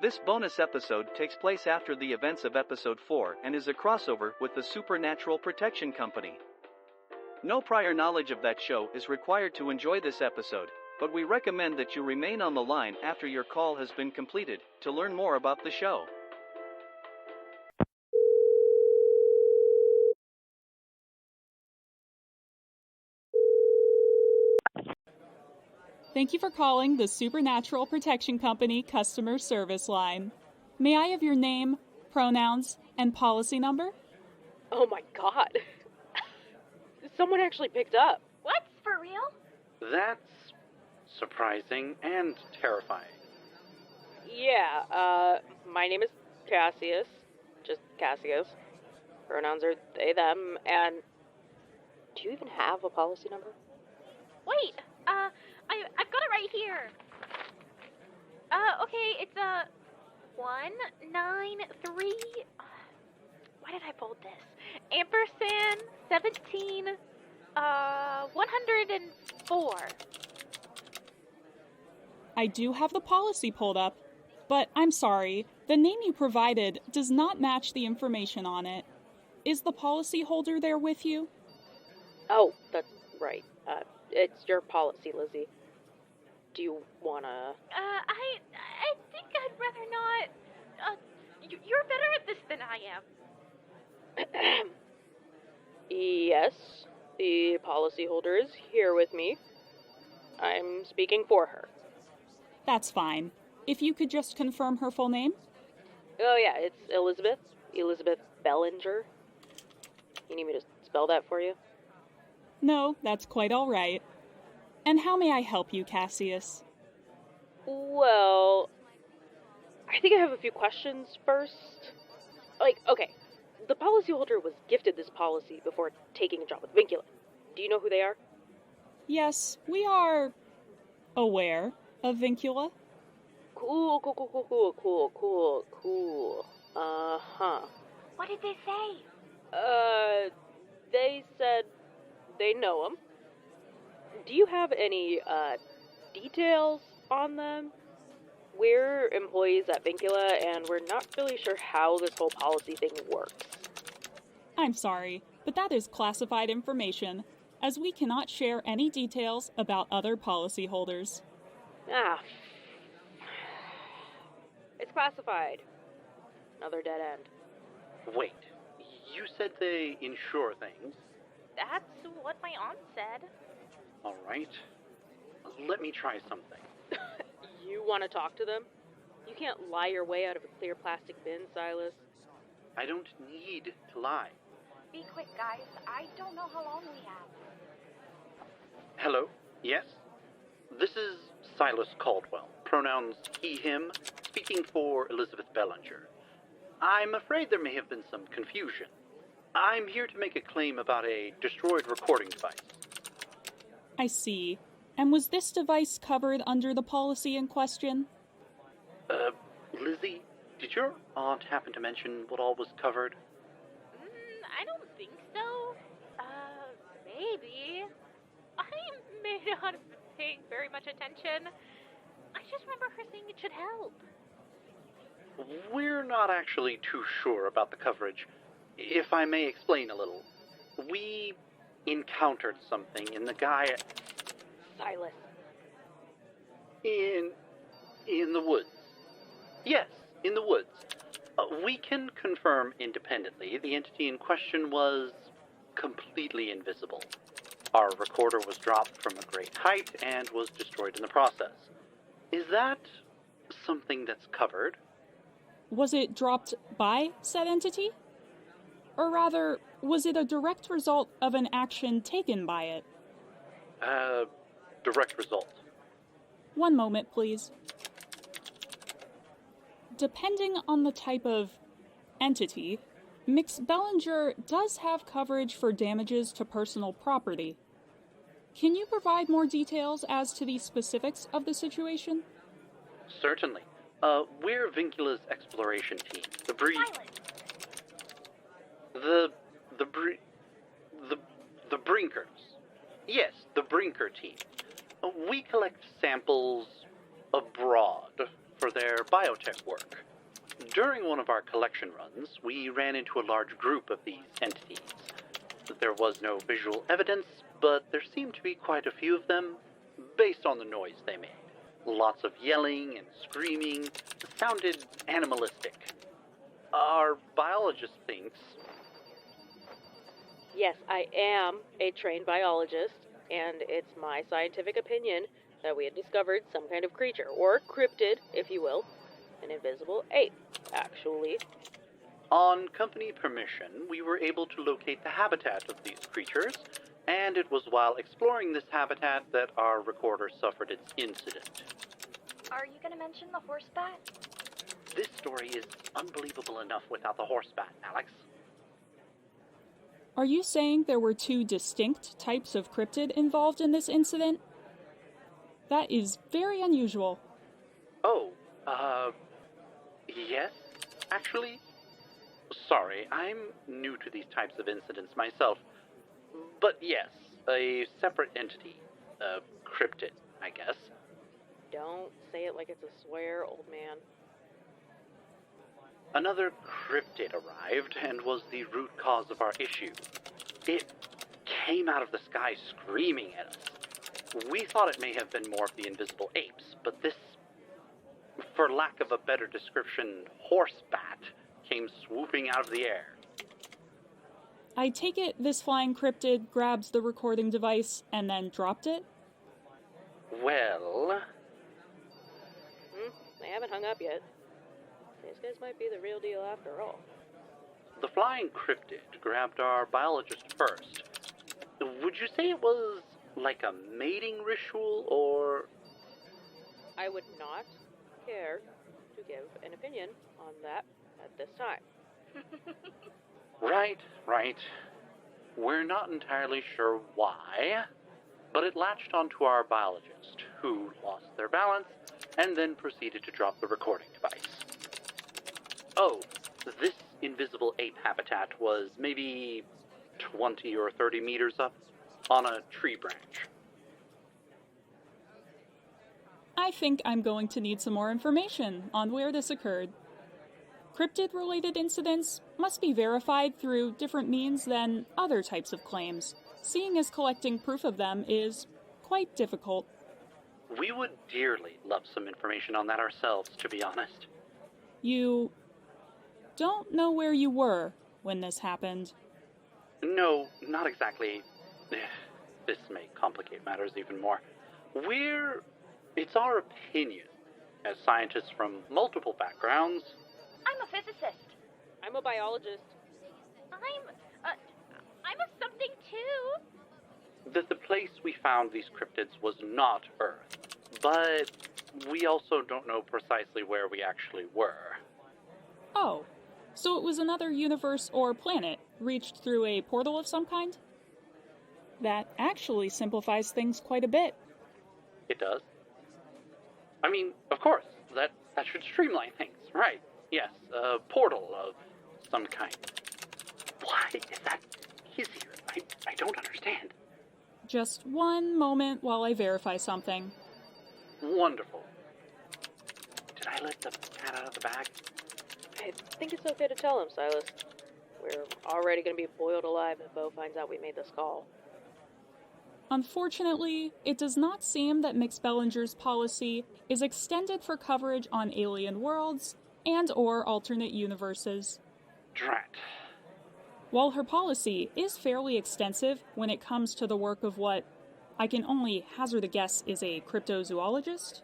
This bonus episode takes place after the events of episode 4 and is a crossover with the Supernatural Protection Company. No prior knowledge of that show is required to enjoy this episode, but we recommend that you remain on the line after your call has been completed to learn more about the show. Thank you for calling the Supernatural Protection Company customer service line. May I have your name, pronouns, and policy number? Oh my god. Someone actually picked up. What? For real? That's surprising and terrifying. Yeah, my name is Cassius. Just Cassius. Pronouns are they, them, and... Do you even have a policy number? Wait, I've got it right here. Okay, it's 193. Why did I bold this? Ampersand 17 104. I do have the policy pulled up, but I'm sorry, the name you provided does not match the information on it. Is the policy holder there with you? Oh, that's right. It's your policy, Lizzie. Do you wanna... I think I'd rather not. You're better at this than I am. Yes, the policyholder is here with me. I'm speaking for her. That's fine. If you could just confirm her full name? Oh yeah, it's Elizabeth Bellinger. You need me to spell that for you? No, that's quite all right. And how may I help you, Cassius? Well, I think I have a few questions first. Okay, the policyholder was gifted this policy before taking a job with VINCULA. Do you know who they are? Yes, we are aware of VINCULA. Cool. Uh-huh. What did they say? They said they know him. Do you have any, details on them? We're employees at VINCULA, and we're not really sure how this whole policy thing works. I'm sorry, but that is classified information, as we cannot share any details about other policyholders. Ah. It's classified. Another dead end. Wait, you said they insure things? That's what my aunt said. All right. Let me try something. You want to talk to them? You can't lie your way out of a clear plastic bin, Silas. I don't need to lie. Be quick, guys. I don't know how long we have. Hello? Yes? This is Silas Caldwell. Pronouns he, him, speaking for Elizabeth Bellinger. I'm afraid there may have been some confusion. I'm here to make a claim about a destroyed recording device. I see. And was this device covered under the policy in question? Lizzie, did your aunt happen to mention what all was covered? I don't think so. Maybe. I may not have been paying very much attention. I just remember her saying it should help. We're not actually too sure about the coverage. If I may explain a little. We encountered something in the guy... Silas. In the woods. Yes, in the woods. We can confirm independently the entity in question was completely invisible. Our recorder was dropped from a great height and was destroyed in the process. Is that something that's covered? Was it dropped by said entity? Or rather, was it a direct result of an action taken by it? Direct result. One moment, please. Depending on the type of entity, Mix Bellinger does have coverage for damages to personal property. Can you provide more details as to the specifics of the situation? Certainly. We're VINCULA's exploration team. The Brinkers. Yes, the Brinker team. We collect samples abroad for their biotech work. During one of our collection runs, we ran into a large group of these entities. There was no visual evidence, but there seemed to be quite a few of them, based on the noise they made. Lots of yelling and screaming. It sounded animalistic. Our biologist thinks... Yes, I am a trained biologist, and it's my scientific opinion that we had discovered some kind of creature, or cryptid, if you will, an invisible ape, actually. On company permission, we were able to locate the habitat of these creatures, and it was while exploring this habitat that our recorder suffered its incident. Are you gonna mention the horse bat? This story is unbelievable enough without the horse bat, Alyx. Are you saying there were two distinct types of cryptid involved in this incident? That is very unusual. Oh, yes, actually. Sorry, I'm new to these types of incidents myself. But yes, a separate entity. A cryptid, I guess. Don't say it like it's a swear, old man. Another cryptid arrived and was the root cause of our issue. It came out of the sky screaming at us. We thought it may have been more of the invisible apes, but this, for lack of a better description, horse bat came swooping out of the air. I take it this flying cryptid grabs the recording device and then dropped it? Well... They haven't hung up yet. These guys might be the real deal after all. The flying cryptid grabbed our biologist first. Would you say it was like a mating ritual, or... I would not care to give an opinion on that at this time. Right. We're not entirely sure why, but it latched onto our biologist, who lost their balance and then proceeded to drop the recording device. Oh, this invisible ape habitat was maybe 20 or 30 meters up on a tree branch. I think I'm going to need some more information on where this occurred. Cryptid-related incidents must be verified through different means than other types of claims, seeing as collecting proof of them is quite difficult. We would dearly love some information on that ourselves, to be honest. You don't know where you were when this happened? No, not exactly. This may complicate matters even more. It's our opinion, as scientists from multiple backgrounds. I'm a physicist. I'm a biologist. I'm a something too. That the place we found these cryptids was not Earth, but we also don't know precisely where we actually were. Oh, so it was another universe or planet reached through a portal of some kind? That actually simplifies things quite a bit. It does? I mean, of course, that should streamline things, right? Yes, a portal of some kind. Why is that easier? I don't understand. Just one moment while I verify something. Wonderful. Did I let the cat out of the bag? I think it's okay to tell him, Silas. We're already going to be boiled alive if Vaux finds out we made this call. Unfortunately, it does not seem that Mix Bellinger's policy is extended for coverage on alien worlds and/or alternate universes. Drat. While her policy is fairly extensive when it comes to the work of what I can only hazard a guess is a cryptozoologist,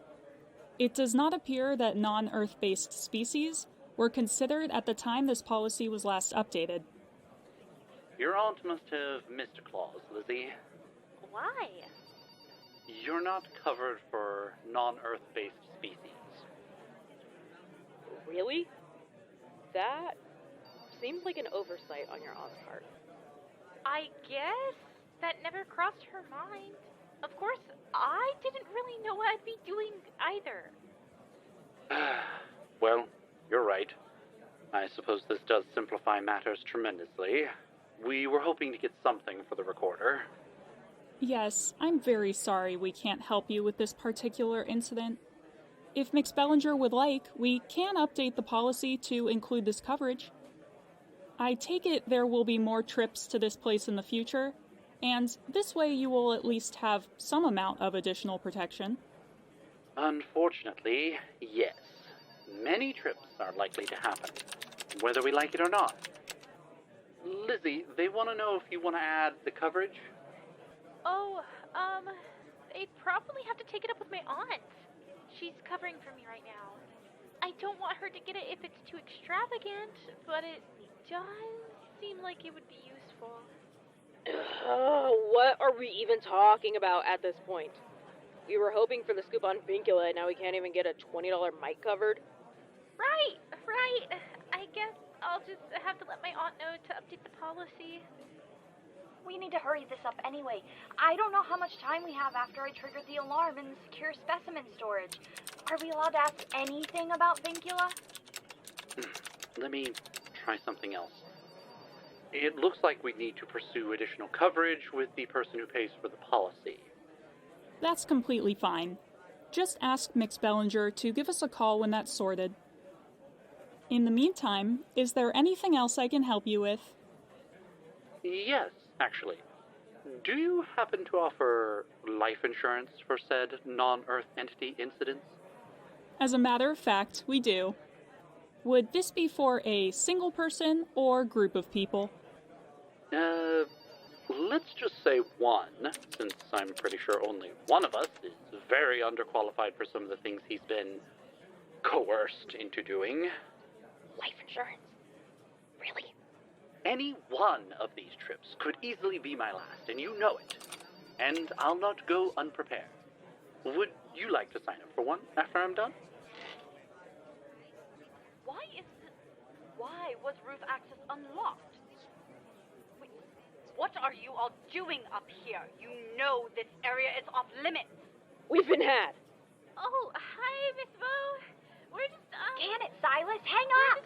it does not appear that non-Earth-based species were considered at the time this policy was last updated. Your aunt must have missed a clause, Lizzie. Why? You're not covered for non-Earth-based species. Really? That seems like an oversight on your aunt's part. I guess that never crossed her mind. Of course, I didn't really know what I'd be doing either. Well, you're right. I suppose this does simplify matters tremendously. We were hoping to get something for the recorder. Yes, I'm very sorry we can't help you with this particular incident. if Mix Bellinger would like, we can update the policy to include this coverage. I take it there will be more trips to this place in the future, and this way you will at least have some amount of additional protection. Unfortunately, yes. Many trips are likely to happen, whether we like it or not. Lizzie, they want to know if you want to add the coverage? Oh, they'd probably have to take it up with my aunt. She's covering for me right now. I don't want her to get it if it's too extravagant, but it does seem like it would be useful. What are we even talking about at this point? We were hoping for the scoop on VINCULA, and now we can't even get a $20 mic covered? Right. I guess I'll just have to let my aunt know to update the policy. We need to hurry this up anyway. I don't know how much time we have after I triggered the alarm in the secure specimen storage. Are we allowed to ask anything about VINCULA? Let me try something else. It looks like we need to pursue additional coverage with the person who pays for the policy. That's completely fine. Just ask Mix Bellinger to give us a call when that's sorted. In the meantime, is there anything else I can help you with? Yes, actually. Do you happen to offer life insurance for said non-Earth entity incidents? As a matter of fact, we do. Would this be for a single person or group of people? Let's just say one, since I'm pretty sure only one of us is very underqualified for some of the things he's been coerced into doing. Life insurance? Really? Any one of these trips could easily be my last, and you know it. And I'll not go unprepared. Would you like to sign up for one after I'm done? Why was roof access unlocked? Wait, what are you all doing up here? You know this area is off limits. We've been had. Oh, hi, Miss Vaux. We're just, Can it, Silas? Hang up!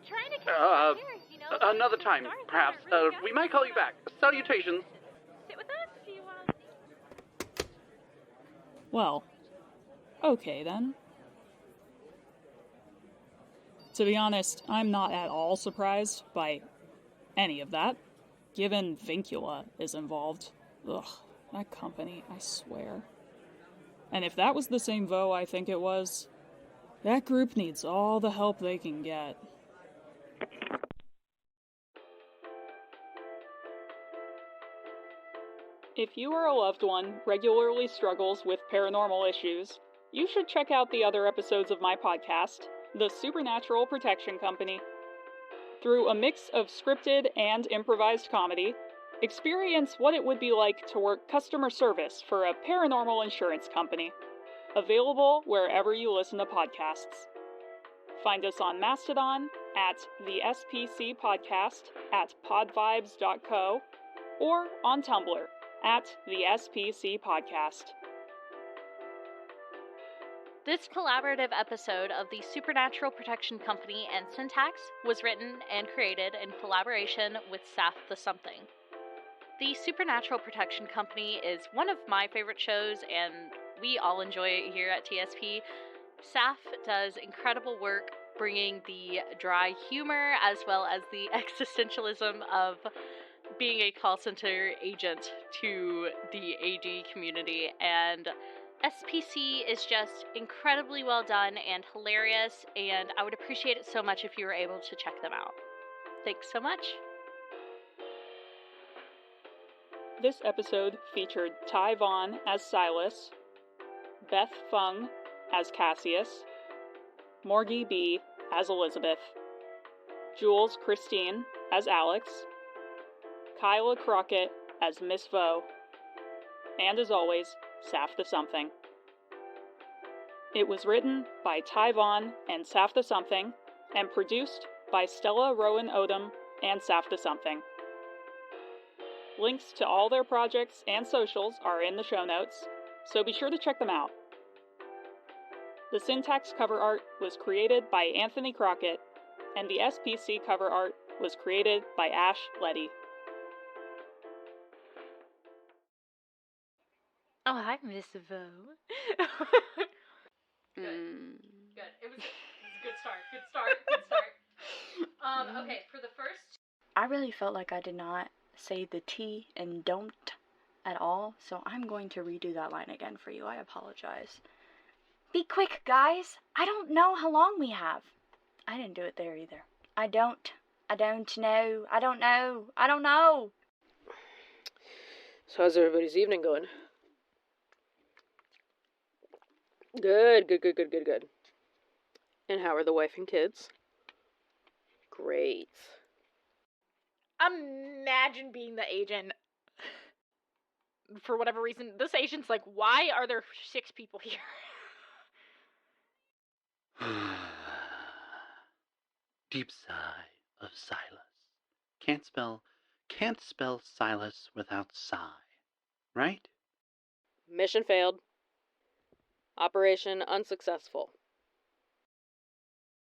trying to catch the stairs, you know? Another time, Stars perhaps. aren't really We might call you back. Salutations. Sit with us if you want. Well, okay then. To be honest, I'm not at all surprised by any of that, given VINCULA is involved. Ugh, that company, I swear. And if that was the same Vaux I think it was, that group needs all the help they can get. If you or a loved one regularly struggles with paranormal issues, you should check out the other episodes of my podcast, The Supernatural Protection Company. Through a mix of scripted and improvised comedy, experience what it would be like to work customer service for a paranormal insurance company. Available wherever you listen to podcasts. Find us on Mastodon at the SPC Podcast at podvibes.co or on Tumblr at the SPC Podcast. This collaborative episode of the Supernatural Protection Company and Syntax was written and created in collaboration with Saph the Something. The Supernatural Protection Company is one of my favorite shows, and we all enjoy it here at TSP. Saph does incredible work bringing the dry humor as well as the existentialism of being a call center agent to the AD community, and SPC is just incredibly well done and hilarious, and I would appreciate it so much if you were able to check them out. Thanks so much. This episode featured Ty Vaughn as Silas, Beth Phung as Cassius, Morgie B as Elizabeth, Jules Christine as Alyx, Kyla Crockett as Miss Vaux, and as always, Saph the Something. It was written by Ty Vaughn and Saph the Something, and produced by Stella, Rowan, Odom, and Saph the Something. Links to all their projects and socials are in the show notes, so be sure to check them out. The Syntax cover art was created by Anthony Crockett, and the SPC cover art was created by Ash Letty. Oh, hi, Miss Vaux. Good. It was a good start. Good start. Okay, for the first... I really felt like I did not say the T and don't at all, so I'm going to redo that line again for you. I apologize. Be quick, guys. I don't know how long we have. I didn't do it there either. I don't know. So how's everybody's evening going? Good. And how are the wife and kids? Great. Imagine being the agent. For whatever reason, this agent's like, why are there 6 people here? Deep sigh of Silas. Can't spell Silas without sigh, right? Mission failed. Operation unsuccessful.